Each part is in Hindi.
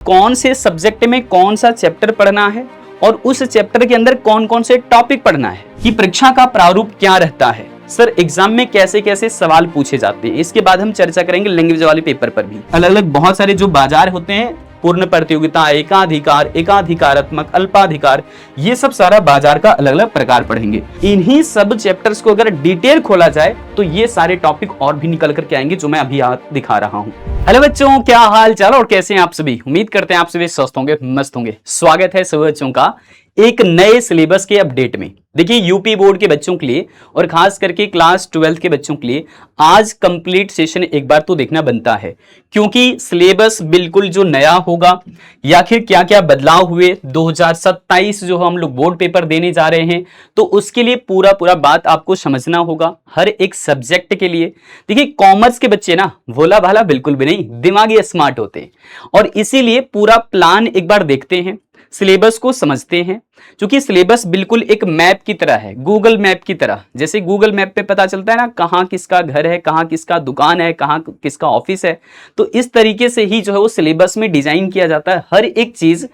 कौन से सब्जेक्ट में कौन सा चैप्टर पढ़ना है और उस चैप्टर के अंदर कौन कौन से टॉपिक पढ़ना है, कि परीक्षा का प्रारूप क्या रहता है, सर एग्जाम में कैसे कैसे सवाल पूछे जाते हैं। इसके बाद हम चर्चा करेंगे लैंग्वेज वाले पेपर पर भी। अलग अलग बहुत सारे जो बाजार होते हैं, पूर्ण प्रतियोगिता, एकाधिकार, एकाधिकारात्मक, अल्पाधिकार, ये सब सारा बाजार का अलग अलग प्रकार पढ़ेंगे। इन्हीं सब चैप्टर्स को अगर डिटेल खोला जाए तो ये सारे टॉपिक और भी निकल करके आएंगे जो मैं अभी आप दिखा रहा हूं। हेलो बच्चों, क्या हाल चाल और कैसे हैं आप सभी। उम्मीद करते हैं आप सभी स्वस्थ होंगे, मस्त होंगे। स्वागत है सभी बच्चों का एक नए सिलेबस के अपडेट में। देखिए यूपी बोर्ड के बच्चों के लिए और खास करके क्लास 12 के बच्चों के लिए आज कंप्लीट सेशन एक बार तो देखना बनता है, क्योंकि सिलेबस बिल्कुल जो नया होगा या फिर क्या क्या बदलाव हुए 2027 जो हम लोग बोर्ड पेपर देने जा रहे हैं, तो उसके लिए पूरा बात आपको समझना होगा हर एक सब्जेक्ट के लिए। देखिए कॉमर्स के बच्चे ना भोला भाला बिल्कुल भी नहीं, दिमागी स्मार्ट होते हैं और इसीलिए पूरा प्लान एक बार देखते हैं, सिलेबस को समझते हैं। क्योंकि सिलेबस बिल्कुल एक मैप की तरह है, गूगल मैप की तरह। जैसे गूगल मैप पे पता चलता है ना कहाँ किसका घर है, कहाँ किसका दुकान है, कहाँ किसका ऑफिस है, तो इस तरीके से ही जो है वो सिलेबस में डिजाइन किया जाता है हर एक चीज,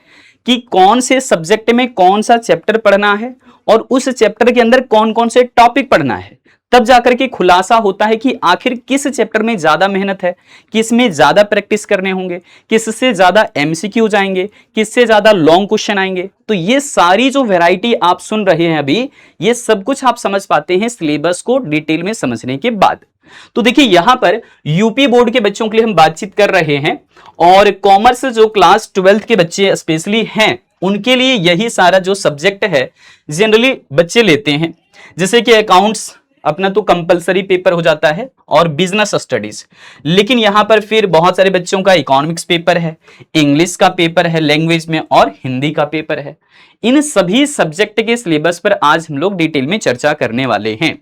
कि कौन से सब्जेक्ट में कौन सा चैप्टर पढ़ना है और उस चैप्टर के अंदर कौन कौन से टॉपिक पढ़ना है। तब जाकर के खुलासा होता है कि आखिर किस चैप्टर में ज्यादा मेहनत है, किस में ज्यादा प्रैक्टिस करने होंगे, किससे ज्यादा एमसीक्यू जाएंगे, किससे ज्यादा लॉन्ग क्वेश्चन आएंगे। तो ये सारी जो वैरायटी आप सुन रहे हैं अभी, ये सब कुछ आप समझ पाते हैं सिलेबस को डिटेल में समझने के बाद। तो देखिए यहां पर यूपी बोर्ड के बच्चों के लिए हम बातचीत कर रहे हैं और कॉमर्स जो क्लास 12 के बच्चे स्पेशली हैं उनके लिए यही सारा जो सब्जेक्ट है जनरली बच्चे लेते हैं। जैसे कि अकाउंट्स अपना तो कंपलसरी पेपर हो जाता है और बिजनेस स्टडीज, लेकिन यहां पर फिर बहुत सारे बच्चों का इकोनॉमिक्स पेपर है, इंग्लिश का पेपर है लैंग्वेज में और हिंदी का पेपर है। इन सभी सब्जेक्ट के सिलेबस पर आज हम लोग डिटेल में चर्चा करने वाले हैं।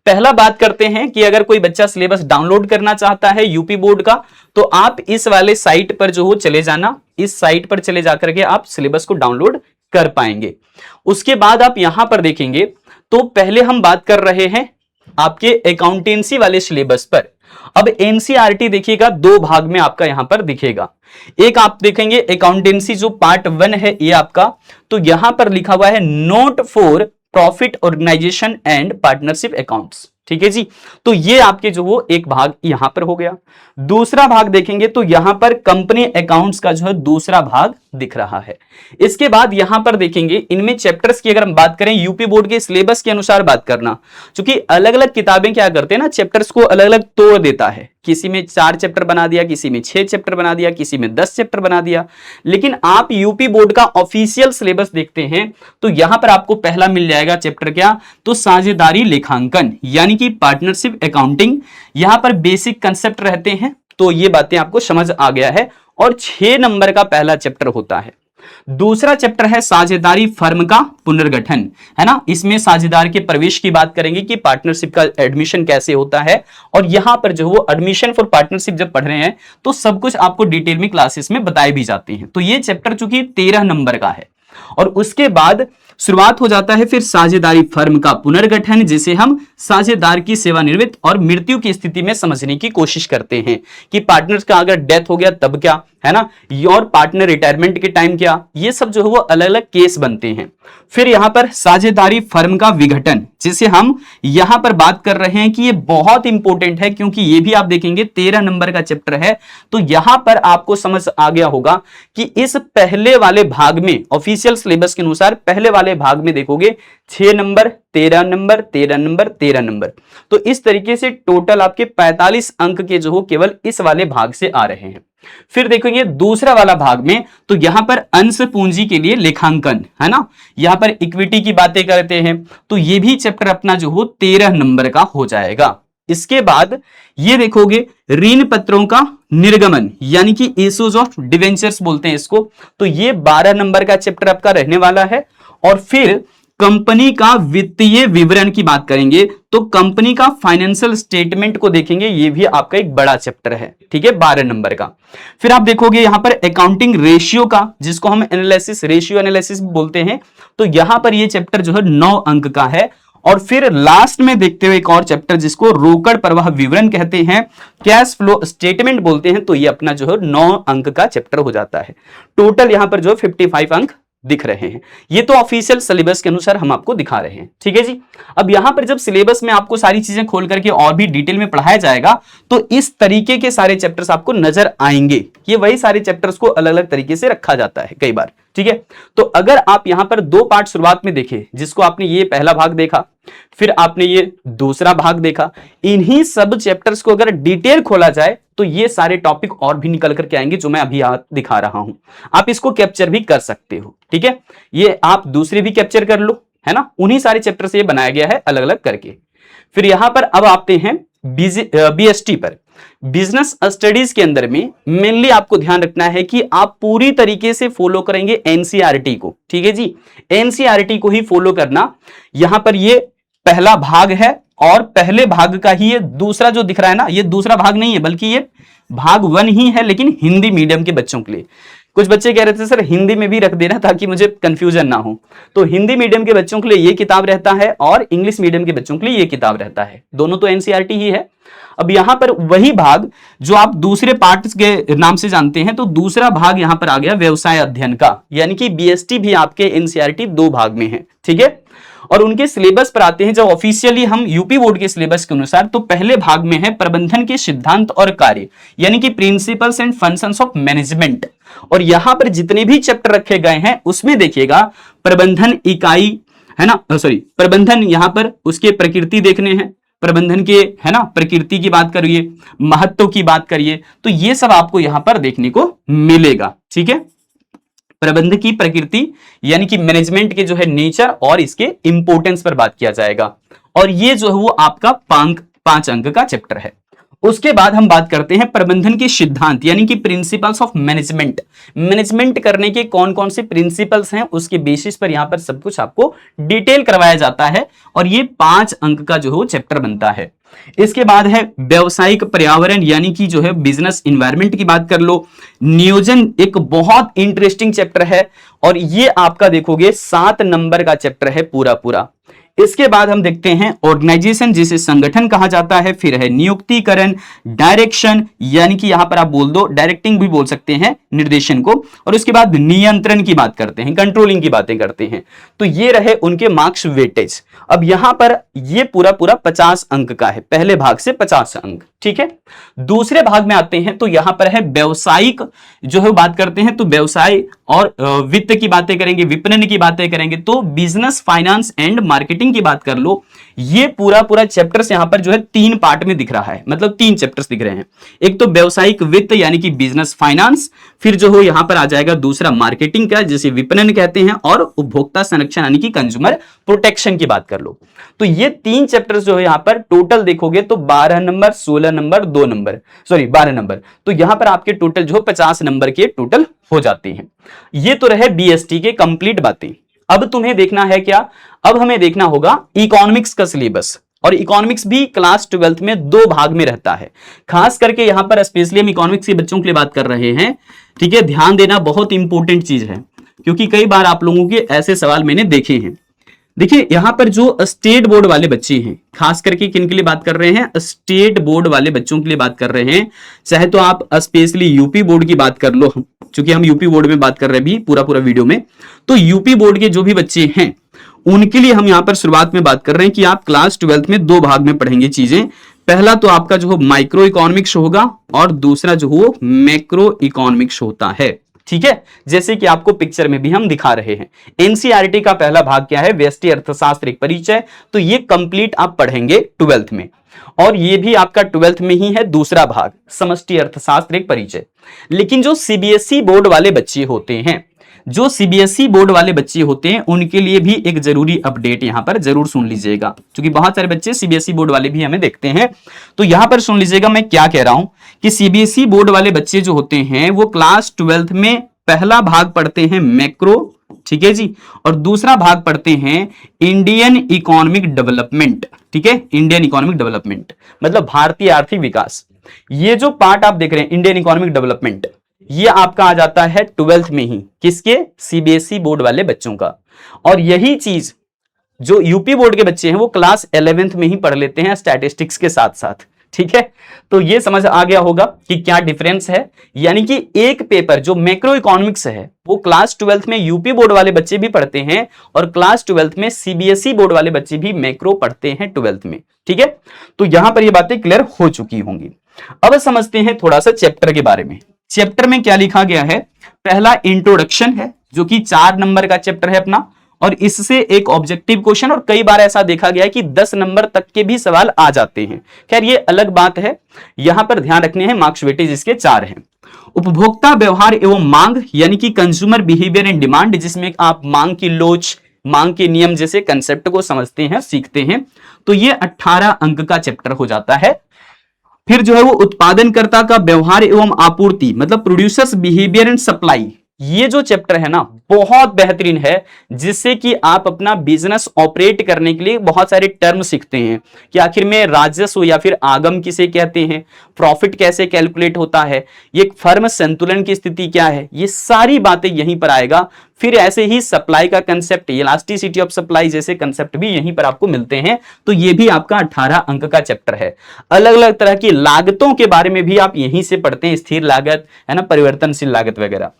पहला बात करते हैं कि अगर कोई बच्चा सिलेबस डाउनलोड करना चाहता है यूपी बोर्ड का, तो आप इस वाले साइट पर जो हो चले जाना, इस साइट पर चले जाकर के आप सिलेबस को डाउनलोड कर पाएंगे। उसके बाद आप यहां पर देखेंगे तो पहले हम बात कर रहे हैं आपके अकाउंटेंसी वाले सिलेबस पर। अब एनसीईआरटी देखिएगा दो भाग में आपका यहां पर दिखेगा। एक आप देखेंगे अकाउंटेंसी जो पार्ट 1 है ये आपका, तो यहां पर लिखा हुआ है not for profit organisation and partnership accounts. ठीक है जी, तो ये आपके जो वो एक भाग यहां पर हो गया। दूसरा भाग देखेंगे तो यहां पर कंपनी अकाउंट्स का जो है दूसरा भाग दिख रहा है। इसके बाद यहां पर देखेंगे इनमें चैप्टर्स की अगर हम बात करें यूपी बोर्ड के सिलेबस के अनुसार बात करना, क्योंकि अलग अलग किताबें क्या करते हैं ना, चैप्टर्स को अलग अलग तोड़ देता है। किसी में 4 चैप्टर बना दिया, किसी में 6 चैप्टर बना दिया, किसी में 10 चैप्टर बना दिया। लेकिन आप यूपी बोर्ड का ऑफिशियल सिलेबस देखते हैं तो यहां पर आपको पहला मिल जाएगा चैप्टर क्या, तो साझेदारी लेखांकन यानी कि पार्टनरशिप अकाउंटिंग। यहां पर बेसिक कंसेप्ट रहते हैं, तो ये बातें आपको समझ आ गया है। और 6 नंबर का पहला चैप्टर होता है। दूसरा चैप्टर है साझेदारी फर्म का पुनर्गठन, है ना। इसमें साझेदार के प्रवेश की बात करेंगे कि पार्टनरशिप का एडमिशन कैसे होता है, और यहां पर जो वो एडमिशन फॉर पार्टनरशिप जब पढ़ रहे हैं तो सब कुछ आपको डिटेल में क्लासेस में बताए भी जाते हैं। तो ये चैप्टर चूंकि 13 नंबर का है। और उसके बाद शुरुआत हो जाता है फिर साझेदारी फर्म का पुनर्गठन, जिसे हम साझेदार की सेवानिवृत्त और मृत्यु की स्थिति में समझने की कोशिश करते हैं कि पार्टनर्स का अगर डेथ हो गया तब क्या, है ना, और पार्टनर रिटायरमेंट के टाइम क्या, ये सब जो है वो अलग अलग केस बनते हैं। फिर यहां पर साझेदारी फर्म का विघटन, जिसे हम यहां पर बात कर रहे हैं कि ये बहुत इंपॉर्टेंट है, क्योंकि ये भी आप देखेंगे 13 नंबर का चैप्टर है। तो यहां पर आपको समझ आ गया होगा कि इस पहले वाले भाग में ऑफिशियल सिलेबस के अनुसार पहले वाले भाग में देखोगे 6 नंबर, 13 नंबर, 13 नंबर, 13 नंबर। तो इस तरीके से टोटल आपके 45 अंक के जो हो केवल इस वाले भाग से आ रहे हैं। फिर देखेंगे दूसरा वाला भाग में, तो यहां पर अंश पूंजी के लिए लेखांकन, है ना, यहां पर इक्विटी की बातें करते हैं। तो ये भी चैप्टर अपना जो हो 13 नंबर का हो जाएगा। इसके बाद ये देखोगे ऋण पत्रों का निर्गमन यानी कि इश्यूज ऑफ डिवेंचर्स बोलते हैं इसको, तो ये 12 नंबर का चैप्टर आपका रहने वाला है। और फिर कंपनी का वित्तीय विवरण की बात करेंगे, तो कंपनी का फाइनेंशियल स्टेटमेंट को देखेंगे, ये भी आपका एक बड़ा चैप्टर है। ठीक है, 12 नंबर का। फिर आप देखोगे यहां पर अकाउंटिंग रेशियो का, जिसको हम एनालिसिस, रेशियो एनालिसिस बोलते हैं, तो यहां पर ये चैप्टर जो है 9 अंक का है। और फिर लास्ट में देखते हुए एक और चैप्टर जिसको रोकड़ प्रवाह विवरण कहते हैं, कैश फ्लो स्टेटमेंट बोलते हैं। तो ये अपना जो है 9 अंक का चैप्टर हो जाता है। टोटल यहां पर जो 55 अंक दिख रहे हैं। ये तो ऑफिशियल सिलेबस के अनुसार हम आपको दिखा रहे हैं, ठीक है जी। अब यहां पर जब सिलेबस में आपको सारी चीजें खोल करके और भी डिटेल में पढ़ाया जाएगा तो इस तरीके के सारे चैप्टर्स आपको नजर आएंगे। ये वही सारे चैप्टर्स को अलग अलग तरीके से रखा जाता है कई बार, ठीक है। तो अगर आप यहां पर 2 पार्ट शुरुआत में देखें, जिसको आपने ये पहला भाग देखा, फिर आपने ये दूसरा भाग देखा, इन्हीं सब चैप्टर्स को अगर डिटेल खोला जाए तो ये सारे टॉपिक और भी निकल करके आएंगे जो मैं अभी दिखा रहा हूं। आप इसको कैप्चर भी कर सकते हो, ठीक है। ये आप दूसरे भी कैप्चर कर लो, है ना। उन्हीं सारे चैप्टर से ये बनाया गया है अलग अलग करके। फिर यहां पर अब आते हैं बीएसटी पर। बिजनेस स्टडीज के अंदर में मेनली आपको ध्यान रखना है कि आप पूरी तरीके से फॉलो करेंगे एनसीईआरटी को, ठीक है जी। एनसीईआरटी को ही फॉलो करना। यहां पर ये पहला भाग है और पहले भाग का ही ये दूसरा जो दिख रहा है ना, ये दूसरा भाग नहीं है बल्कि ये भाग 1 ही है, लेकिन हिंदी मीडियम के बच्चों के लिए। कुछ बच्चे कह रहे थे सर हिंदी में भी रख देना ताकि मुझे कंफ्यूजन ना हो। तो हिंदी मीडियम के बच्चों के लिए ये किताब रहता है और इंग्लिश मीडियम के बच्चों के लिए ये किताब रहता है। दोनों तो एनसीईआरटी ही है। अब यहां पर वही भाग जो आप दूसरे पार्ट के नाम से जानते हैं, तो दूसरा भाग यहां पर आ गया व्यवसाय अध्ययन का, यानी कि बीएसटी भी आपके एनसीईआरटी 2 भाग में है, ठीक है। और उनके सिलेबस पर आते हैं जब ऑफिशियली हम यूपी बोर्ड के सिलेबस के अनुसार, तो पहले भाग में है प्रबंधन के सिद्धांत और कार्य, यानी कि principles and functions of management. और यहां पर जितने भी चैप्टर रखे गए हैं उसमें देखिएगा प्रबंधन इकाई, है ना, सॉरी प्रबंधन, यहां पर उसके प्रकृति देखने हैं, प्रबंधन के, है ना, प्रकृति की बात करिए, महत्व की बात करिए, तो ये सब आपको यहां पर देखने को मिलेगा, ठीक है। प्रबंध की प्रकृति यानी कि मैनेजमेंट के जो है नेचर और इसके इंपोर्टेंस पर बात किया जाएगा। और ये जो है वो आपका 5 अंक का चैप्टर है। उसके बाद हम बात करते हैं प्रबंधन के सिद्धांत, यानी कि प्रिंसिपल्स ऑफ मैनेजमेंट। मैनेजमेंट करने के कौन कौन से प्रिंसिपल्स हैं उसके बेसिस पर यहां पर सब कुछ आपको डिटेल करवाया जाता है। और ये 5 अंक का जो है चैप्टर बनता है। इसके बाद है व्यवसायिक पर्यावरण, यानी कि जो है बिजनेस इन्वायरमेंट की बात कर लो। नियोजन एक बहुत इंटरेस्टिंग चैप्टर है और ये आपका देखोगे 7 नंबर का चैप्टर है पूरा पूरा। इसके बाद हम देखते हैं ऑर्गेनाइजेशन, जिसे संगठन कहा जाता है। फिर है नियुक्तिकरण, डायरेक्शन, यानी कि यहां पर आप बोल दो डायरेक्टिंग भी बोल सकते हैं निर्देशन को। और उसके बाद नियंत्रण की बात करते हैं, कंट्रोलिंग की बातें करते हैं। तो ये रहे उनके मार्क्स वेटेज। अब यहां पर ये पूरा पूरा 50 अंक का है, पहले भाग से 50 अंक, ठीक है। दूसरे भाग में आते हैं तो यहां पर है व्यवसायिक जो है बात करते हैं, तो व्यवसाय और वित्त की बातें करेंगे, विपणन की बातें करेंगे, तो बिजनेस, फाइनेंस एंड मार्केटिंग की बात कर लो। ये पूरा पूरा चैप्टर्स यहां पर जो है 3 पार्ट में दिख रहा है, मतलब 3 चैप्टर्स दिख रहे हैं। एक तो व्यवसायिक वित्त यानी कि बिजनेस फाइनेंस, फिर जो हो यहां पर आ जाएगा दूसरा मार्केटिंग का जिसे विपणन कहते हैं, और उपभोक्ता संरक्षण यानी कि कंज्यूमर प्रोटेक्शन की बात कर लो। तो ये 3 चैप्टर्स जो है यहां पर टोटल देखोगे तो 12 number, 16 number, 2 number, sorry 12 number. तो यहां पर आपके टोटल जो 50 नंबर के टोटल हो जाते हैं। ये तो रहे बीएसटी के कंप्लीट बातें। अब तुम्हें देखना है क्या, अब हमें देखना होगा इकोनॉमिक्स का सिलेबस। और इकोनॉमिक्स भी क्लास 12th में 2 भाग में रहता है। खास करके यहां पर स्पेशली हम इकोनॉमिक्स के बच्चों के लिए बात कर रहे हैं, ठीक है। ध्यान देना बहुत इंपॉर्टेंट चीज है, क्योंकि कई बार आप लोगों के ऐसे सवाल मैंने देखे हैं। देखिए यहां पर जो स्टेट बोर्ड वाले बच्चे हैं, खास करके किन के लिए बात कर रहे हैं, स्टेट बोर्ड वाले बच्चों के लिए बात कर रहे हैं। चाहे तो आप स्पेशली यूपी बोर्ड की बात कर लो, क्योंकि हम यूपी बोर्ड में बात कर रहे हैं भी पूरा पूरा वीडियो में। तो यूपी बोर्ड के जो भी बच्चे हैं उनके लिए हम यहां पर शुरुआत में बात कर रहे हैं कि आप क्लास 12th में 2 भाग में पढ़ेंगे चीजें। पहला तो आपका जो माइक्रो इकोनॉमिक्स होगा और दूसरा जो हो मैक्रो इकोनॉमिक्स होता है, ठीक है। जैसे कि आपको पिक्चर में भी हम दिखा रहे हैं। एनसीईआरटी का पहला भाग क्या है, व्यष्टि अर्थशास्त्र एक परिचय, तो ये कंप्लीट आप पढ़ेंगे 12th में। और ये भी आपका 12th में ही है दूसरा भाग, समष्टि अर्थशास्त्र एक परिचय। लेकिन जो सीबीएसई बोर्ड वाले बच्चे होते हैं, जो सीबीएसई बोर्ड वाले बच्चे होते हैं, उनके लिए भी एक जरूरी अपडेट यहां पर जरूर सुन लीजिएगा, क्योंकि बहुत सारे बच्चे सीबीएसई बोर्ड वाले भी हमें देखते हैं। तो यहां पर सुन लीजिएगा मैं क्या कह रहा हूं कि सीबीएसई बोर्ड वाले बच्चे जो होते हैं वो क्लास 12th में पहला भाग पढ़ते हैं मैक्रो, ठीक है जी, और दूसरा भाग पढ़ते हैं इंडियन इकोनॉमिक डेवलपमेंट, ठीक है। इंडियन इकोनॉमिक डेवलपमेंट मतलब भारतीय आर्थिक विकास। ये जो पार्ट आप देख रहे हैं इंडियन इकोनॉमिक डेवलपमेंट, ये आपका आ जाता है 12th में ही, किसके, सीबीएसई बोर्ड वाले बच्चों का। और यही चीज जो यूपी बोर्ड के बच्चे हैं वो क्लास 11th में ही पढ़ लेते हैं स्टैटिस्टिक्स के साथ साथ, ठीक है। तो ये समझ आ गया होगा कि क्या डिफरेंस है। यानी कि एक पेपर जो मैक्रो इकोनॉमिक्स है वो क्लास 12th में यूपी बोर्ड वाले बच्चे भी पढ़ते हैं और क्लास 12th में सीबीएसई बोर्ड वाले बच्चे भी मैक्रो पढ़ते हैं 12th में, ठीक है। तो यहां पर ये बातें क्लियर हो चुकी होंगी। अब समझते हैं थोड़ा सा चैप्टर के बारे में। चैप्टर में क्या लिखा गया है, पहला इंट्रोडक्शन है जो कि 4 नंबर का चैप्टर है अपना, और इससे एक ऑब्जेक्टिव क्वेश्चन, और कई बार ऐसा देखा गया है कि 10 नंबर तक के भी सवाल आ जाते हैं। खैर ये अलग बात है, यहां पर ध्यान रखने हैं मार्क्स वेटेज इसके 4 हैं। उपभोक्ता व्यवहार एवं मांग यानी कि कंज्यूमर बिहेवियर एंड डिमांड, जिसमें आप मांग की लोच, मांग के नियम जैसे कंसेप्ट को समझते हैं, सीखते हैं। तो ये 18 अंक का चैप्टर हो जाता है। फिर जो है वो उत्पादनकर्ता का व्यवहार एवं आपूर्ति, मतलब प्रोड्यूसर्स बिहेवियर एंड सप्लाई, ये जो चैप्टर है ना बहुत बेहतरीन है, जिससे कि आप अपना बिजनेस ऑपरेट करने के लिए बहुत सारे टर्म सीखते हैं कि आखिर में राजस्व या फिर आगम किसे कहते हैं, प्रॉफिट कैसे कैलकुलेट होता है, ये फर्म संतुलन की स्थिति क्या है, ये सारी बातें यहीं पर आएगा। फिर ऐसे ही सप्लाई का कंसेप्ट, इलास्टिसिटी ऑफ सप्लाई जैसे कंसेप्ट भी यहीं पर आपको मिलते हैं। तो ये भी आपका 18 अंक का चैप्टर है। अलग अलग तरह की लागतों के बारे में भी आप यहीं से पढ़ते हैं, स्थिर लागत है ना, परिवर्तनशील लागत वगैरह।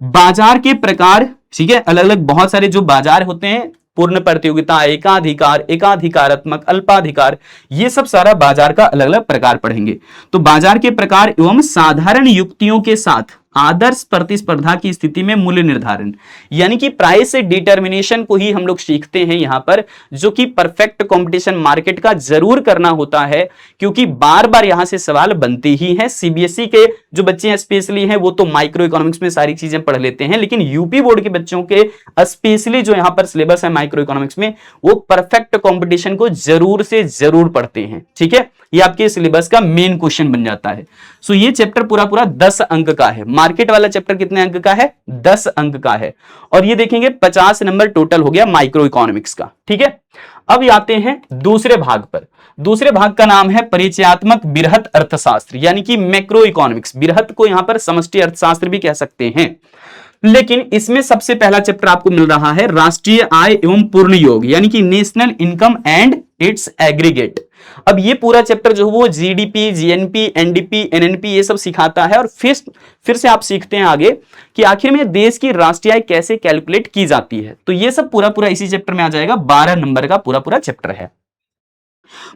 बाजार के प्रकार, ठीक है, अलग अलग बहुत सारे जो बाजार होते हैं, पूर्ण प्रतियोगिता, एकाधिकार, एकाधिकारात्मक, अल्पाधिकार, ये सब सारा बाजार का अलग अलग प्रकार पढ़ेंगे। तो बाजार के प्रकार एवं साधारण युक्तियों के साथ आदर्श प्रतिस्पर्धा की स्थिति में मूल्य निर्धारण, यानी कि प्राइस डिटर्मिनेशन को ही हम लोग सीखते हैं यहां पर, जो कि परफेक्ट कंपटीशन मार्केट का जरूर करना होता है, क्योंकि बार बार यहां से सवाल बनते ही हैं। सीबीएसई के जो बच्चे हैं स्पेशली हैं वो तो माइक्रो इकोनॉमिक्स में सारी चीजें पढ़ लेते हैं, लेकिन यूपी बोर्ड के बच्चों के स्पेशली जो यहां पर सिलेबस है माइक्रो इकोनॉमिक्स में, वो परफेक्ट कंपटीशन को जरूर से जरूर पढ़ते हैं, ठीक है। ये आपके सिलेबस का मेन क्वेश्चन बन जाता है। सो ये चैप्टर पूरा पूरा 10 अंक का है। मार्केट वाला चैप्टर कितने अंक का है, 10 अंक का है। और ये देखेंगे 50 नंबर टोटल हो गया माइक्रो इकोनॉमिक्स का, ठीक है। अब आते हैं दूसरे भाग पर। दूसरे भाग का नाम है परिचयात्मक बृहत अर्थशास्त्र, यानी कि मैक्रो इकोनॉमिक्स। बृहत को यहां पर समष्टि अर्थशास्त्र भी कह सकते हैं, लेकिन इसमें सबसे पहला चैप्टर आपको मिल रहा है राष्ट्रीय आय एवं पूर्ण योग, यानी कि national income and it's aggregate. अब ये पूरा चैप्टर जो वो जीडीपी, जीएनपी, एनडीपी, एनएनपी ये सब सिखाता है, और फिर से आप सीखते हैं आगे कि आखिर में देश की राष्ट्रीय आय कैसे कैलकुलेट की जाती है। तो ये सब पूरा पूरा इसी चैप्टर में आ जाएगा। 12 नंबर का पूरा पूरा चैप्टर है।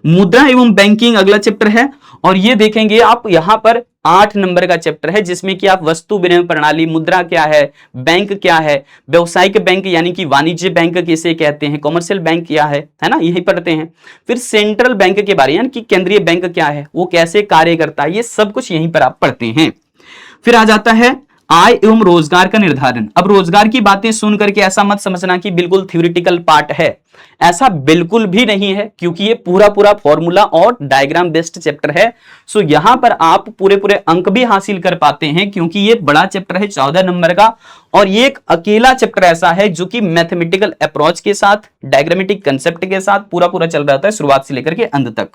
मुद्रा एवं बैंकिंग अगला चैप्टर है, और ये देखेंगे आप यहां पर 8 नंबर का चैप्टर है, जिसमें कि आप वस्तु विनिमय प्रणाली, मुद्रा क्या है, बैंक क्या है, व्यवसायिक बैंक यानी कि वाणिज्य बैंक किसे कहते हैं, कॉमर्शियल बैंक क्या है ना, यही पढ़ते हैं। फिर सेंट्रल बैंक के बारे में, यानी कि केंद्रीय बैंक क्या है, वो कैसे कार्य करता है, ये सब कुछ यहीं पर आप पढ़ते हैं। फिर आ जाता है आय एवं रोजगार का निर्धारण। अब रोजगार की बातें सुन करके ऐसा मत समझना कि बिल्कुल थ्योरेटिकल पार्ट है, ऐसा बिल्कुल भी नहीं है, क्योंकि ये पूरा पूरा फॉर्मूला और डायग्राम बेस्ड चैप्टर है। सो यहां पर आप पूरे पूरे अंक भी हासिल कर पाते हैं, क्योंकि ये बड़ा चैप्टर है 14 नंबर का, और ये एक अकेला चैप्टर ऐसा है जो कि मैथमेटिकल अप्रोच के साथ, डायग्रामेटिक कंसेप्ट के साथ पूरा पूरा चल रहा है शुरुआत से लेकर के अंत तक।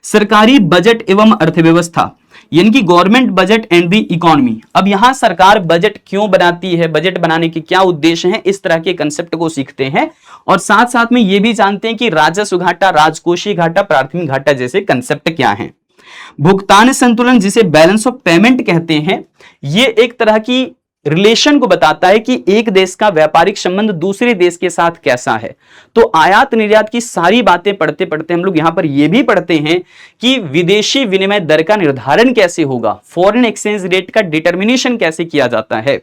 सरकारी बजट एवं अर्थव्यवस्था, यानी कि government budget and the economy. अब यहां सरकार बजट क्यों बनाती है, बजट बनाने के क्या उद्देश्य हैं, इस तरह के कंसेप्ट को सीखते हैं, और साथ साथ में ये भी जानते हैं कि राजस्व घाटा, राजकोषीय घाटा, प्राथमिक घाटा जैसे कंसेप्ट क्या हैं। भुगतान संतुलन, जिसे बैलेंस ऑफ पेमेंट कहते हैं, ये एक तरह की रिलेशन को बताता है कि एक देश का व्यापारिक संबंध दूसरे देश के साथ कैसा है। तो आयात निर्यात की सारी बातें पढ़ते पढ़ते हम लोग यहां पर यह भी पढ़ते हैं कि विदेशी विनिमय दर का निर्धारण कैसे होगा, फॉरेन एक्सचेंज रेट का डिटर्मिनेशन कैसे किया जाता है।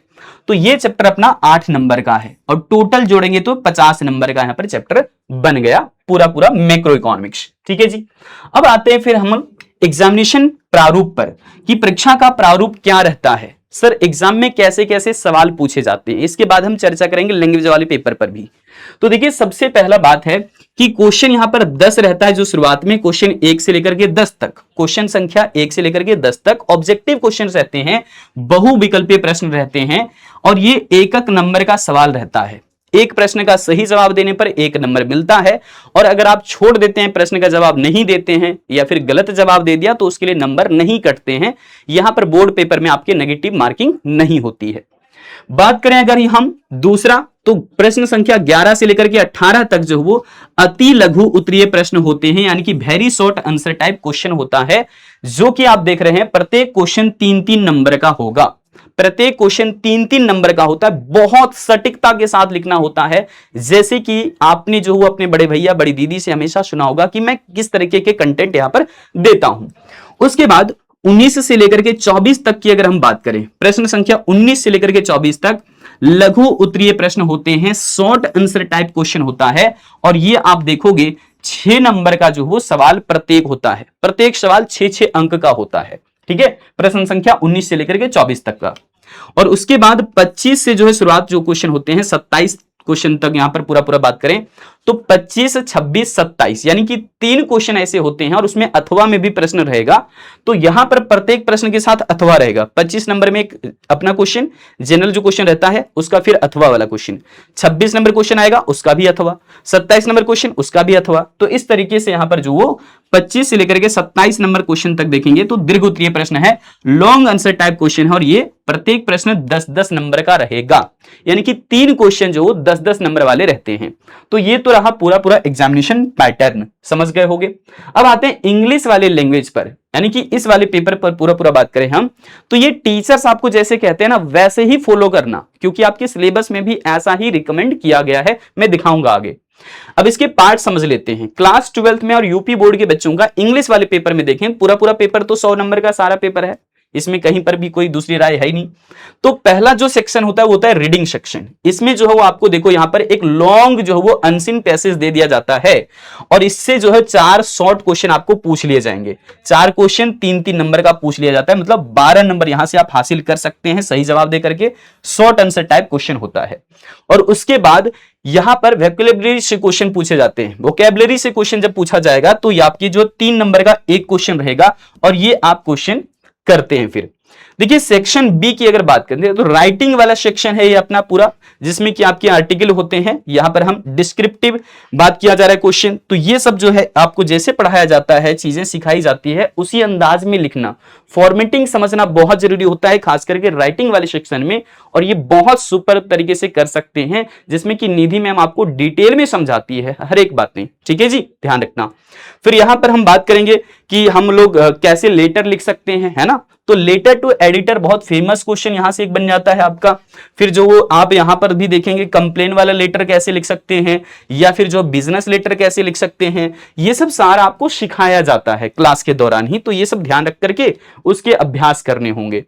तो यह चैप्टर अपना 8 नंबर का है, और टोटल जोड़ेंगे तो 50 नंबर का यहां पर चैप्टर बन गया पूरा पूरा मैक्रो इकोनॉमिक्स, ठीक है जी। अब आते हैं फिर हम एग्जामिनेशन प्रारूप पर, कि परीक्षा का प्रारूप क्या रहता है, सर एग्जाम में कैसे कैसे सवाल पूछे जाते हैं। इसके बाद हम चर्चा करेंगे लैंग्वेज वाले पेपर पर भी। तो देखिए सबसे पहला बात है कि क्वेश्चन यहां पर 10 रहता है, जो शुरुआत में क्वेश्चन 1 से लेकर के 10 तक, क्वेश्चन संख्या 1 से लेकर के 10 तक ऑब्जेक्टिव क्वेश्चन रहते हैं, बहुविकल्पीय प्रश्न रहते हैं, और ये एक नंबर का सवाल रहता है। एक प्रश्न का सही जवाब देने पर 1 नंबर मिलता है, और अगर आप छोड़ देते हैं, प्रश्न का जवाब नहीं देते हैं या फिर गलत जवाब दे दिया, तो उसके लिए नंबर नहीं कटते हैं। यहां पर बोर्ड पेपर में आपके नेगेटिव मार्किंग नहीं होती है। बात करें अगर हम दूसरा, तो प्रश्न संख्या 11 से लेकर के 18 तक जो वो अति लघु उत्तरीय प्रश्न होते हैं, यानी कि very short answer type question होता है, जो कि आप देख रहे हैं प्रत्येक क्वेश्चन 3-3 नंबर का होगा। प्रत्येक क्वेश्चन 3-3 नंबर का होता है, बहुत सटीकता के साथ लिखना होता है। जैसे कि आपने जो अपने बड़े भैया बड़ी दीदी से हमेशा सुना होगा कि मैं किस तरीके के कंटेंट यहां पर देता हूं। उसके बाद 19 से लेकर के 24 तक की अगर हम बात करें, प्रश्न संख्या 19 से लेकर के 24 तक लघु उत्तरीय प्रश्न होते हैं, शॉर्ट आंसर टाइप क्वेश्चन होता है। और ये आप देखोगे 6 नंबर का जो वो सवाल प्रत्येक होता है, प्रत्येक सवाल 6-6 अंक का होता है। ठीक है, प्रश्न संख्या 19 से लेकर के 24 तक का। और उसके बाद 25 से जो है शुरुआत जो क्वेश्चन होते हैं 27 क्वेश्चन तक यहां पर पूरा बात करें तो 25, 26, 27 यानी कि 3 क्वेश्चन ऐसे होते हैं और उसमें अथवा में भी प्रश्न रहेगा। तो यहां पर प्रत्येक प्रश्न के साथ अथवा रहेगा। 25 नंबर में एक अपना क्वेश्चन जनरल जो क्वेश्चन रहता है उसका फिर अथवा वाला क्वेश्चन, 26 नंबर क्वेश्चन आएगा उसका भी अथवा, 27 नंबर क्वेश्चन उसका भी अथवा। तो इस तरीके से यहां पर जो वो 25 से लेकर के 27 नंबर क्वेश्चन तक देखेंगे तो दीर्घ उत्तरीय प्रश्न है, लॉन्ग आंसर टाइप क्वेश्चन है और ये प्रत्येक प्रश्न 10-10 नंबर का रहेगा, यानी कि 3 क्वेश्चन जो 10-10 नंबर वाले रहते हैं। तो ये तो रहा पूरा एग्जामिनेशन पैटर्न, समझ गए होंगे। अब आते हैं इंग्लिश वाले लैंग्वेज पर, यानी कि इस वाले पेपर पर पूरा बात करें हम तो ये टीचर्स आपको जैसे कहते हैं ना वैसे ही फॉलो करना, क्योंकि आपके सिलेबस में भी ऐसा ही रिकमेंड किया गया है, मैं दिखाऊंगा आगे। अब इसके पार्ट समझ लेते हैं। क्लास 12th में और यूपी बोर्ड के बच्चों का इंग्लिश वाले पेपर में देखें, पूरा पेपर तो 100 नंबर का सारा पेपर है, इसमें कहीं पर भी कोई दूसरी राय है ही नहीं। तो पहला जो सेक्शन होता है वो होता है रीडिंग सेक्शन। इसमें जो है वो आपको देखो यहां पर एक लॉन्ग जो है वो अनसीन पैसेज दे दिया जाता है और इससे जो है 4 शॉर्ट क्वेश्चन आपको पूछ लिए जाएंगे। 4 क्वेश्चन 3-3 नंबर का पूछ लिया जाता है, मतलब 12 नंबर यहां से आप हासिल कर सकते हैं सही जवाब दे करके। शॉर्ट आंसर टाइप क्वेश्चन होता है। और उसके बाद यहां पर वोकैबुलरी से क्वेश्चन पूछे जाते हैं। वोकैबुलरी से क्वेश्चन जब पूछा जाएगा तो ये आपकी जो 3 नंबर का एक क्वेश्चन रहेगा और ये आप क्वेश्चन करते हैं। फिर देखिए सेक्शन बी की अगर बात करें तो राइटिंग वाला सेक्शन है ये अपना पूरा, जिसमें कि आपके आर्टिकल होते हैं। यहां पर हम डिस्क्रिप्टिव बात किया जा रहा है क्वेश्चन, तो ये सब जो है आपको जैसे पढ़ाया जाता है, चीजें सिखाई जाती है उसी अंदाज में लिखना, फॉर्मेटिंग समझना बहुत जरूरी होता है, खास करके राइटिंग वाले सेक्शन में। और ये बहुत सुपर तरीके से कर सकते हैं, जिसमें कि निधि मैम आपको डिटेल में समझाती है हर एक बातें। ठीक है जी, ध्यान रखना। फिर यहां पर हम बात करेंगे कि हम लोग कैसे लेटर लिख सकते हैं, है ना। तो लेटर टू एडिटर बहुत फेमस क्वेश्चन यहां से एक बन जाता है आपका। फिर जो वो आप यहां पर भी देखेंगे कंप्लेन वाला लेटर कैसे लिख सकते हैं, या फिर जो बिजनेस लेटर कैसे लिख सकते हैं, ये सब सारा आपको सिखाया जाता है क्लास के दौरान ही। तो ये सब ध्यान रख करके उसके अभ्यास करने होंगे।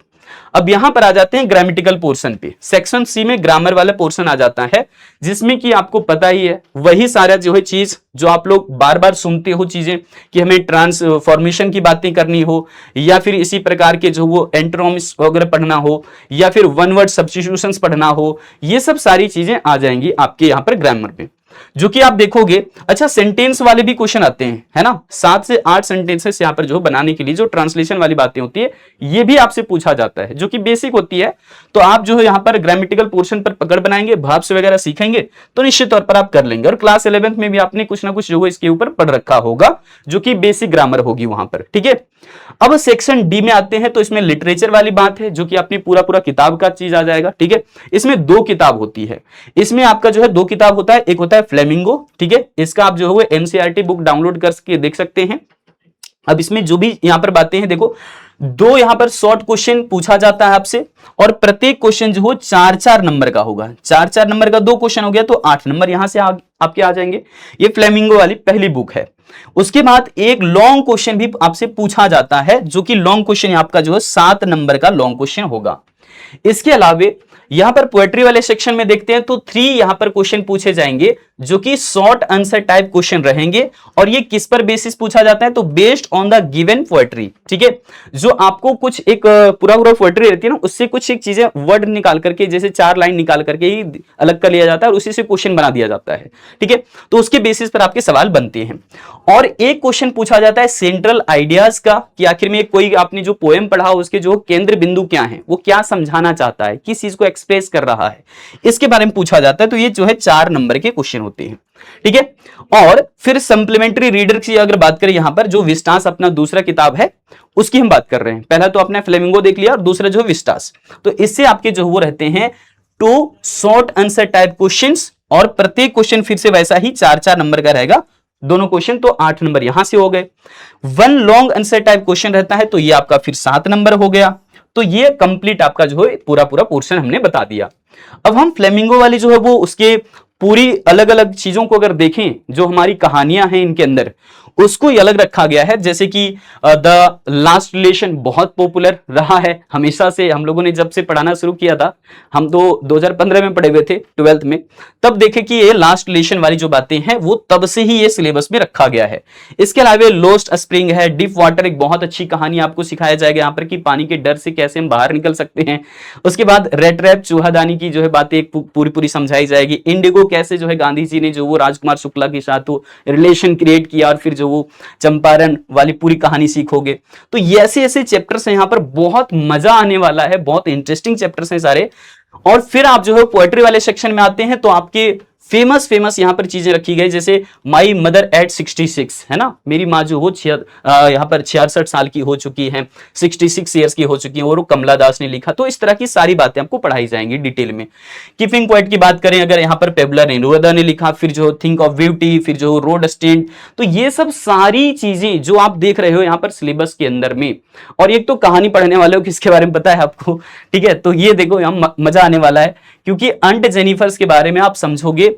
अब यहां पर आ जाते हैं ग्रामेटिकल पोर्शन पे। सेक्शन सी में ग्रामर वाला पोर्शन आ जाता है, जिसमें कि आपको पता ही है वही सारा जो है चीज जो आप लोग बार बार सुनते हो चीजें कि हमें ट्रांसफॉर्मेशन की बातें करनी हो, या फिर इसी प्रकार के जो वो एंटोनिम्स वगैरह पढ़ना हो, या फिर वन वर्ड सब्स्टिट्यूशंस पढ़ना हो, ये सब सारी चीजें आ जाएंगी आपके यहाँ पर ग्रामर में, जो कि आप देखोगे। अच्छा, सेंटेंस वाले भी क्वेश्चन आते हैं, है ना। 7 से 8 सेंटेंसेस यहाँ पर जो बनाने के लिए जो ट्रांसलेशन वाली बातें होती है ये भी आपसे पूछा जाता है, जो कि बेसिक होती है। तो आप जो है यहाँ पर ग्रामेटिकल पोर्शन पर पकड़ बनाएंगे, भाप्स वगैरह सीखेंगे तो निश्चित तौर पर आप कर लेंगे। और क्लास 11th में भी आपने कुछ ना कुछ जो है इसके ऊपर पढ़ रखा होगा, जो कि बेसिक ग्रामर होगी वहां पर। ठीक है, अब सेक्शन डी में आते हैं तो इसमें लिटरेचर वाली बात है, जो कि अपनी पूरा किताब का चीज आ जाएगा। ठीक है, इसमें 2 किताब होती है। इसमें आपका जो है 2 किताब होता है, एक होता है फ्लेमिंगो। ठीक है, इसका आप जो है एनसीईआरटी बुक डाउनलोड करके देख सकते हैं। अब इसमें जो भी यहां पर बातें हैं देखो, 2 यहां पर शॉर्ट क्वेश्चन पूछा जाता है आपसे, और प्रत्येक क्वेश्चन जो हो 4-4 नंबर का होगा। 4-4 नंबर का 2 क्वेश्चन हो गया तो 8 नंबर यहां से आपके आ जाएंगे। ये फ्लेमिंगो वाली पहली बुक है। उसके बाद एक लॉन्ग क्वेश्चन भी आपसे पूछा जाता है, जो कि लॉन्ग क्वेश्चन आपका जो है 7 नंबर का लॉन्ग क्वेश्चन होगा। इसके अलावा यहां पर पोएट्री वाले सेक्शन में देखते हैं तो 3 यहां पर क्वेश्चन पूछे जाएंगे, जो कि शॉर्ट आंसर टाइप क्वेश्चन रहेंगे। और ये किस पर बेसिस पूछा जाता है, तो based on the given poetry. ठीक है, जो आपको कुछ एक पूरा पोएट्री रहती है ना, उससे कुछ एक चीजें वर्ड निकाल करके, जैसे 4 लाइन निकाल करके ही अलग कर लिया जाता है और उसी से क्वेश्चन बना दिया जाता है। ठीक है, तो उसके बेसिस पर आपके सवाल बनते हैं। और एक क्वेश्चन पूछा जाता है सेंट्रल आइडियाज का, कि आखिर में कोई आपने जो पोएम पढ़ा उसके जो केंद्र बिंदु क्या है, वो क्या समझाना चाहता है, किस चीज को एक्सप्रेस कर रहा है, इसके बारे में पूछा जाता है। तो ये जो है 4 नंबर के क्वेश्चन होते हैं। ठीक है, और फिर सप्लीमेंट्री रीडर की अगर बात करें, यहां पर जो विस्टास अपना दूसरा किताब है उसकी हम बात कर रहे हैं। पहला तो आपने फ्लेमिंगो देख लिया और दूसरा जो विस्टास, तो इससे आपके जो वो रहते हैं 2 शॉर्ट आंसर टाइप क्वेश्चंस, और प्रत्येक क्वेश्चन फिर से वैसा ही 4-4 नंबर का रहेगा, दोनों क्वेश्चन तो 8 नंबर यहां से हो गए। 1 लॉन्ग आंसर टाइप क्वेश्चन रहता है तो ये आपका फिर 7 नंबर हो गया। तो ये कंप्लीट आपका जो है पूरा पूरा पोर्शन हमने बता दिया। अब हम फ्लेमिंगो वाली जो है वो उसके पूरी अलग अलग चीजों को अगर देखें, जो हमारी कहानियां हैं इनके अंदर, उसको ही अलग रखा गया है। जैसे कि द लास्ट रिलेशन बहुत पॉपुलर रहा है हमेशा से, हम लोगों ने जब से पढ़ाना शुरू किया था, हम तो 2015 में पढ़े हुए थे 12th में, तब देखे कि ये लास्ट रिलेशन वाली जो बातें हैं वो तब से ही ये सिलेबस में रखा गया है। इसके अलावा लोस्ट स्प्रिंग है, डीप वाटर एक बहुत अच्छी कहानी आपको सिखाया जाएगा यहाँ पर कि पानी के डर से कैसे हम बाहर निकल सकते हैं। उसके बाद रेड रैप चूहादानी की जो है बातें पूरी पूरी समझाई जाएगी। इंडिगो कैसे जो है गांधी जी ने जो वो राजकुमार शुक्ला के साथ वो रिलेशन क्रिएट किया, और फिर जो वो चंपारण वाली पूरी कहानी सीखोगे। तो ये ऐसे ऐसे चैप्टर्स हैं यहाँ पर, बहुत मजा आने वाला है, बहुत इंटरेस्टिंग चैप्टर्स हैं सारे। और फिर आप जो है पोएट्री वाले सेक्शन में आते हैं तो आपके फेमस यहां पर चीजें रखी गई, जैसे माई मदर एट 66, है ना, मेरी माँ जो वो यहाँ पर 66 साल की हो चुकी है, 66 ईयर्स की हो चुकी है, और वो कमला दास ने लिखा। तो इस तरह की सारी बातें आपको पढ़ाई जाएंगी डिटेल में। कीपिंग पोएट की बात करें अगर, यहाँ पर पेबलर नेरुदा ने लिखा, फिर जो थिंक ऑफ ब्यूटी, फिर जो रोड स्टैंड। तो ये सब सारी चीजें जो आप देख रहे हो यहाँ पर सिलेबस के अंदर में। और एक तो कहानी पढ़ने वाले हो किसके बारे में पता है आपको, ठीक है, तो ये देखो यहाँ मजा आने वाला है, क्योंकि अंट जेनिफर्स के बारे में आप समझोगे।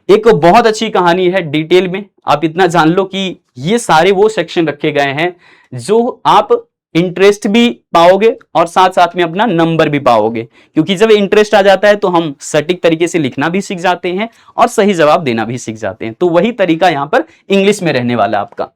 एक बहुत अच्छी कहानी है, डिटेल में आप इतना जान लो कि ये सारे वो सेक्शन रखे गए हैं जो आप इंटरेस्ट भी पाओगे और साथ साथ में अपना नंबर भी पाओगे, क्योंकि जब इंटरेस्ट आ जाता है तो हम सटीक तरीके से लिखना भी सीख जाते हैं और सही जवाब देना भी सीख जाते हैं। तो वही तरीका यहां पर इंग्लिश में रहने वाला आपका।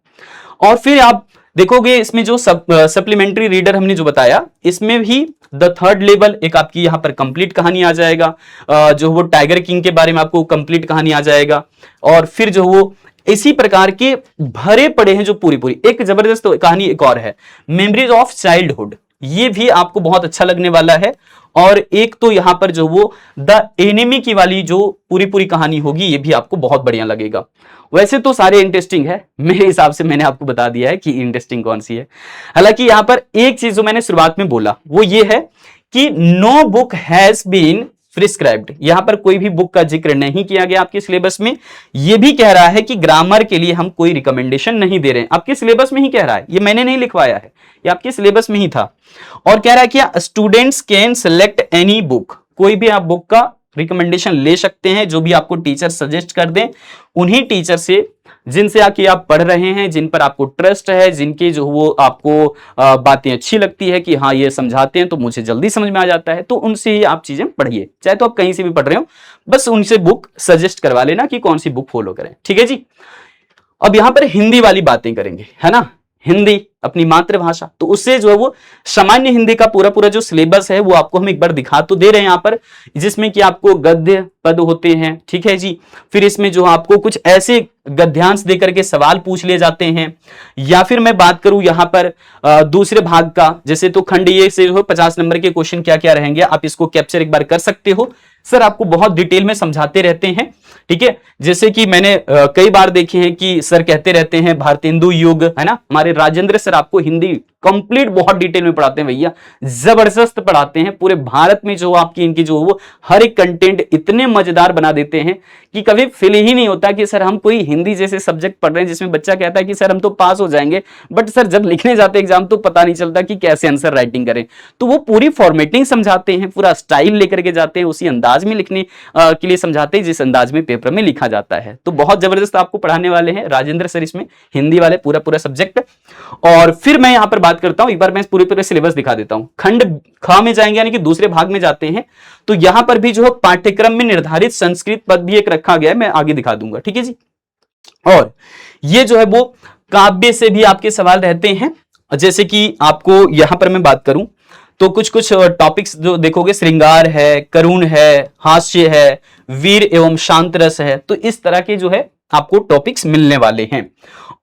और फिर आप देखोगे इसमें जो सप्लीमेंट्री रीडर हमने जो बताया, इसमें भी द थर्ड लेवल एक आपकी यहाँ पर कंप्लीट कहानी आ जाएगा, जो वो टाइगर किंग के बारे में आपको कंप्लीट कहानी आ जाएगा। और फिर जो वो इसी प्रकार के भरे पड़े हैं जो पूरी पूरी। एक जबरदस्त कहानी एक और है, मेमोरीज ऑफ चाइल्डहुड, ये भी आपको बहुत अच्छा लगने वाला है। और एक तो यहां पर जो वो द एनिमी की वाली जो पूरी पूरी कहानी होगी, ये भी आपको बहुत बढ़िया लगेगा। वैसे तो सारे इंटरेस्टिंग है, मेरे हिसाब से मैंने आपको बता दिया है कि इंटरेस्टिंग कौन सी है। हालांकि यहां पर एक चीज जो मैंने शुरुआत में बोला वो ये है कि no book has been prescribed, यहां पर कोई भी बुक का जिक्र नहीं किया गया आपके सिलेबस में। यह भी कह रहा है कि ग्रामर के लिए हम कोई रिकमेंडेशन नहीं दे रहे हैं, आपके सिलेबस में ही कह रहा है, ये मैंने नहीं लिखवाया है, ये आपके सिलेबस में ही था। और कह रहा है कि students can select any book, कोई भी आप बुक का रिकमेंडेशन ले सकते हैं, जो भी आपको टीचर सजेस्ट कर दें, उन्हीं टीचर से जिनसे आके आप पढ़ रहे हैं, जिन पर आपको ट्रस्ट है, जिनके जो वो आपको बातें अच्छी लगती है कि हाँ ये समझाते हैं तो मुझे जल्दी समझ में आ जाता है, तो उनसे ही आप चीजें पढ़िए। चाहे तो आप कहीं से भी पढ़ रहे हो, बस उनसे बुक सजेस्ट करवा लेना कि कौन सी बुक फॉलो करें, ठीक है जी। अब यहां पर हिंदी वाली बातें करेंगे, है ना, हिंदी अपनी मातृभाषा, तो उससे जो है वो सामान्य हिंदी का पूरा पूरा जो सिलेबस है वो आपको हम एक बार दिखा तो दे रहे हैं यहाँ पर, जिसमें कि आपको गद्य पद होते हैं, ठीक है जी। फिर इसमें जो आपको कुछ ऐसे गद्यांश देकर के सवाल पूछ लिए जाते हैं, या फिर मैं बात करूं यहाँ पर दूसरे भाग का, जैसे तो खंड ये से जो 50 नंबर के क्वेश्चन क्या क्या रहेंगे, आप इसको कैप्चर एक बार कर सकते हो। सर आपको बहुत डिटेल में समझाते रहते हैं, ठीक है। जैसे कि मैंने कई बार देखे हैं कि सर कहते रहते हैं भारतेंदु युग, है ना, हमारे राजेंद्र सर आपको हिंदी कंप्लीट बहुत डिटेल में पढ़ाते हैं भैया, जबरदस्त पढ़ाते हैं। पूरे भारत में जो आपकी इनकी जो वो हर एक कंटेंट इतने मजेदार बना देते हैं कि कभी फील ही नहीं होता कि सर हम कोई हिंदी जैसे सब्जेक्ट पढ़ रहे हैं जिसमें बच्चा कहता है कि सर हम तो पास हो जाएंगे, बट सर जब लिखने जाते एग्जाम तो पता नहीं चलता कि कैसे आंसर राइटिंग करें। तो वो पूरी फॉर्मेटिंग समझाते हैं, पूरा स्टाइल लेकर के जाते हैं, उसी अंदाज में लिखने के लिए समझाते हैं जिस अंदाज में पेपर में लिखा जाता है। तो बहुत जबरदस्त आपको पढ़ाने वाले हैं राजेंद्र सर इसमें, हिंदी वाले पूरा पूरा सब्जेक्ट। और फिर मैं यहां पर बात करता हूं, एक बार मैं पूरे पूरे सिलेबस दिखा देता हूं। खंड ख में जाएंगे यानी कि दूसरे भाग में जाते हैं, तो यहां पर भी जो है पाठ्यक्रम में निर्धारित संस्कृत पद भी एक रखा गया है, मैं आगे दिखा दूंगा, ठीक है जी। और ये जो है वो काव्य से भी आपके सवाल रहते हैं, जैसे कि आपको यहां पर मैं बात करूं तो कुछ कुछ टॉपिक्स जो देखोगे, श्रृंगार है, करुण है, हास्य है, वीर एवं शांत रस है, तो इस तरह के जो है आपको टॉपिक्स मिलने वाले हैं।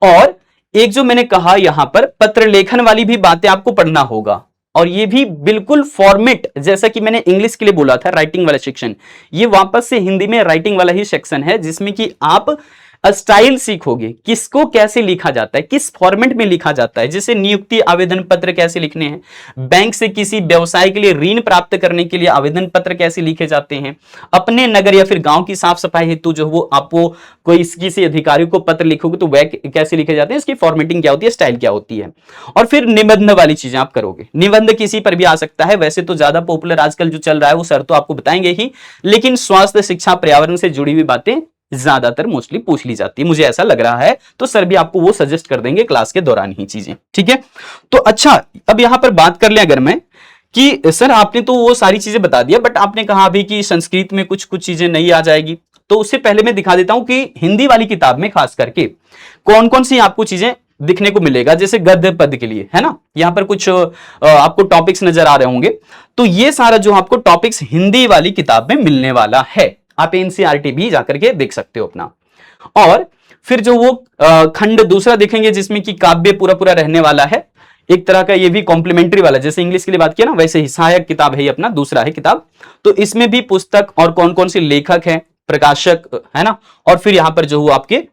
और एक जो मैंने कहा यहां पर पत्र लेखन वाली भी बातें आपको पढ़ना होगा, और ये भी बिल्कुल फॉर्मेट, जैसा कि मैंने इंग्लिश के लिए बोला था राइटिंग वाला सेक्शन, ये वापस से हिंदी में राइटिंग वाला ही सेक्शन है, जिसमें कि आप स्टाइल सीखोगे, किसको कैसे लिखा जाता है, किस फॉर्मेट में लिखा जाता है, जैसे नियुक्ति आवेदन पत्र कैसे लिखने हैं, बैंक से किसी व्यवसाय के लिए ऋण प्राप्त करने के लिए आवेदन पत्र कैसे लिखे जाते हैं, अपने नगर या फिर गांव की साफ सफाई हेतु जो वो आपको कोई किसी अधिकारी को पत्र लिखोगे तो वह कैसे लिखे जाते हैं, इसकी फॉर्मेटिंग क्या होती है, स्टाइल क्या होती है। और फिर निबंध वाली चीजें आप करोगे, निबंध किसी पर भी आ सकता है, वैसे तो ज्यादा पॉपुलर आजकल जो चल रहा है वो सर तो आपको बताएंगे ही, लेकिन स्वास्थ्य शिक्षा पर्यावरण से जुड़ी हुई बातें ज्यादातर मोस्टली पूछ ली जाती है, मुझे ऐसा लग रहा है, तो सर भी आपको वो सजेस्ट कर देंगे क्लास के दौरान ही चीजें, ठीक है। तो अच्छा, अब यहां पर बात कर ले अगर मैं कि सर आपने तो वो सारी चीजें बता दिया, बट आपने कहा अभी कि संस्कृत में कुछ कुछ चीजें नहीं आ जाएगी, तो उससे पहले मैं दिखा देता हूं कि हिंदी वाली किताब में खास करके कौन कौन सी आपको चीजें दिखने को मिलेगा। जैसे गद्य पद के लिए है ना, यहां पर कुछ आपको टॉपिक्स नजर आ रहे होंगे, तो ये सारा जो आपको टॉपिक्स हिंदी वाली किताब में मिलने वाला है, आप एनसीईआरटी भी जाकर के देख सकते हो अपना। और फिर जो वो खंड दूसरा देखेंगे जिसमें कि काव्य पूरा पूरा रहने वाला है, एक तरह का ये भी कॉम्प्लीमेंट्री वाला, जैसे इंग्लिश के लिए बात किया ना वैसे ही सहायक किताब है ये अपना, दूसरा है किताब। तो इसमें भी पुस्तक और कौन कौन से लेखक हैं, प्रकाशक है ना, और फिर यहां पर जो आपके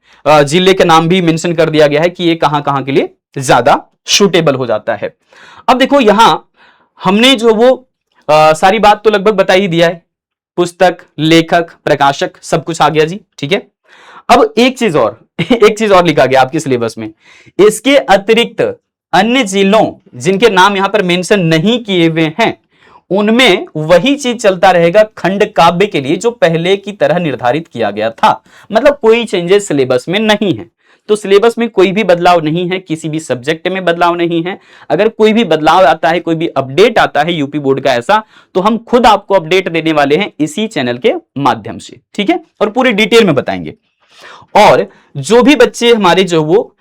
जिले के नाम भी मेंशन कर दिया गया है कि ये कहां कहां के लिए ज्यादा सूटेबल हो जाता है। अब देखो यहां हमने जो वो सारी बात तो लगभग बता ही दिया है, पुस्तक, लेखक, प्रकाशक सब कुछ आ गया जी, ठीक है। अब एक चीज और लिखा गया आपके सिलेबस में, इसके अतिरिक्त अन्य जिलों जिनके नाम यहां पर मेंशन नहीं किए हुए हैं उनमें वही चीज चलता रहेगा खंड काव्य के लिए जो पहले की तरह निर्धारित किया गया था, मतलब कोई चेंजेस सिलेबस में नहीं है। तो सिलेबस में कोई भी बदलाव नहीं है, किसी भी सब्जेक्ट में बदलाव नहीं है। अगर कोई भी बदलाव आता है, कोई भी अपडेट आता है यूपी बोर्ड का ऐसा, तो हम खुद आपको अपडेट देने वाले हैं इसी चैनल के माध्यम से, ठीक है, और पूरी डिटेल में बताएंगे। और जो भी बच्चे हमारे जो वो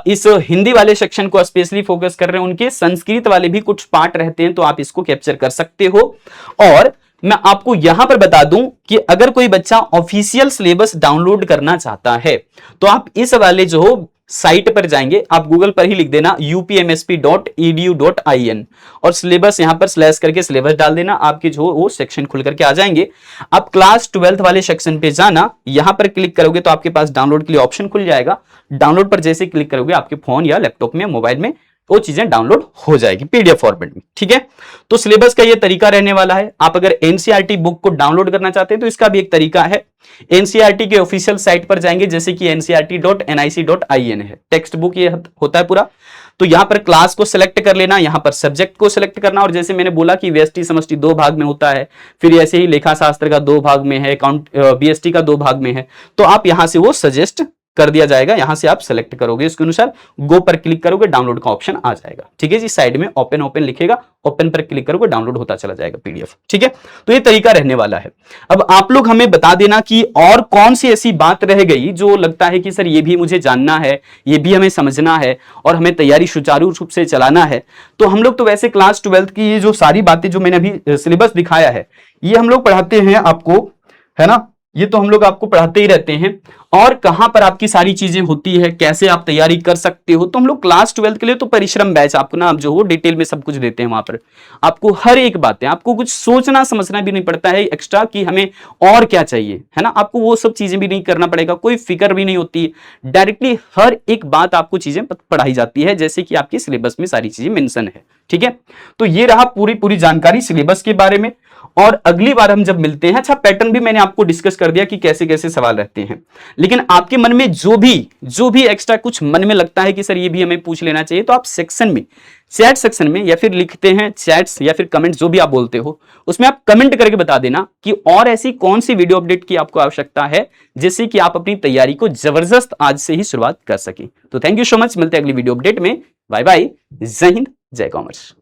इस हिंदी वाले सेक्शन को स्पेशली फोकस कर रहे हैं, उनके संस्कृत वाले भी कुछ पार्ट रहते हैं, तो आप इसको कैप्चर कर सकते हो। और मैं आपको यहां पर बता दूं कि अगर कोई बच्चा ऑफिशियल सिलेबस डाउनलोड करना चाहता है तो आप इस वाले जो साइट पर जाएंगे, आप गूगल पर ही लिख देना upmsp.edu.in और सिलेबस यहां पर स्लैश करके सिलेबस डाल देना, आपके जो वो सेक्शन खुल करके आ जाएंगे। आप क्लास 12th वाले सेक्शन पे जाना, यहां पर क्लिक करोगे तो आपके पास डाउनलोड के लिए ऑप्शन खुल जाएगा। डाउनलोड पर जैसे क्लिक करोगे आपके फोन या लैपटॉप में, मोबाइल में वो चीजें डाउनलोड हो जाएगी पीडीएफ फॉर्मेट में, ठीक है। तो सिलेबस का ये तरीका रहने वाला है। आप अगर एनसीईआरटी बुक को डाउनलोड करना चाहते हैं तो इसका भी एक तरीका है, एनसीईआरटी के ऑफिशियल साइट पर जाएंगे, जैसे कि ncrt.nic.in है, टेक्स्ट बुक ये होता है पूरा। तो यहां पर क्लास को सिलेक्ट कर लेना, यहां पर सब्जेक्ट को सिलेक्ट करना, और जैसे मैंने बोला कि व्यष्टि समष्टि 2 भाग में होता है, फिर ऐसे ही लेखा शास्त्र का 2 भाग में है, बीएसटी का 2 भाग में है, तो आप यहां से वो सजेस्ट कर दिया जाएगा, यहां से आप सेलेक्ट करोगे, इसके अनुसार गो पर क्लिक करोगे, डाउनलोड का ऑप्शन आ जाएगा, ठीक है जी। साइड में ओपन लिखेगा, ओपन पर क्लिक करोगे, डाउनलोड होता चला जाएगा पीडीएफ, ठीक है। तो ये तरीका रहने वाला है। अब आप लोग हमें बता देना कि और कौन सी ऐसी बात रह गई जो लगता है कि सर ये भी मुझे जानना है, ये भी हमें समझना है और हमें तैयारी सुचारू रूप से चलाना है। तो हम लोग तो वैसे क्लास 12th की ये जो सारी बातें जो मैंने अभी सिलेबस दिखाया है, ये हम लोग पढ़ाते हैं आपको, है ना, ये तो हम लोग आपको पढ़ाते ही रहते हैं। और कहां पर आपकी सारी चीजें होती है, कैसे आप तैयारी कर सकते हो, तो हम लोग क्लास 12th के लिए तो परिश्रम बैच आपको ना जो हो डिटेल में सब कुछ देते हैं। वहां पर आपको हर एक बातें, आपको कुछ सोचना समझना भी नहीं पड़ता है एक्स्ट्रा कि हमें और क्या चाहिए, है ना, आपको वो सब चीजें भी नहीं करना पड़ेगा, कोई फिक्र भी नहीं होती, डायरेक्टली हर एक बात आपको चीजें पढ़ाई जाती है जैसे कि आपके सिलेबस में सारी चीजें मेंशन है, ठीक है। तो ये रहा पूरी जानकारी सिलेबस के बारे में। और अगली बार हम जब मिलते हैं, अच्छा पैटर्न भी मैंने आपको डिस्कस कर दिया कि कैसे कैसे सवाल रहते हैं, लेकिन आपके मन में जो भी एक्स्ट्रा कुछ मन में लगता है कि सर ये भी हमें पूछ लेना चाहिए, तो आप सेक्शन में, चैट सेक्शन में, या फिर लिखते हैं चैट्स या फिर कमेंट जो भी आप बोलते हो, उसमें आप कमेंट करके बता देना कि और ऐसी कौन सी वीडियो अपडेट की आपको आवश्यकता है जिससे कि आप अपनी तैयारी को जबरदस्त आज से ही शुरुआत कर सकें। तो थैंक यू सो मच, मिलते हैं अगली वीडियो अपडेट में। बाय बाय, जय हिंद, जय कॉमर्स।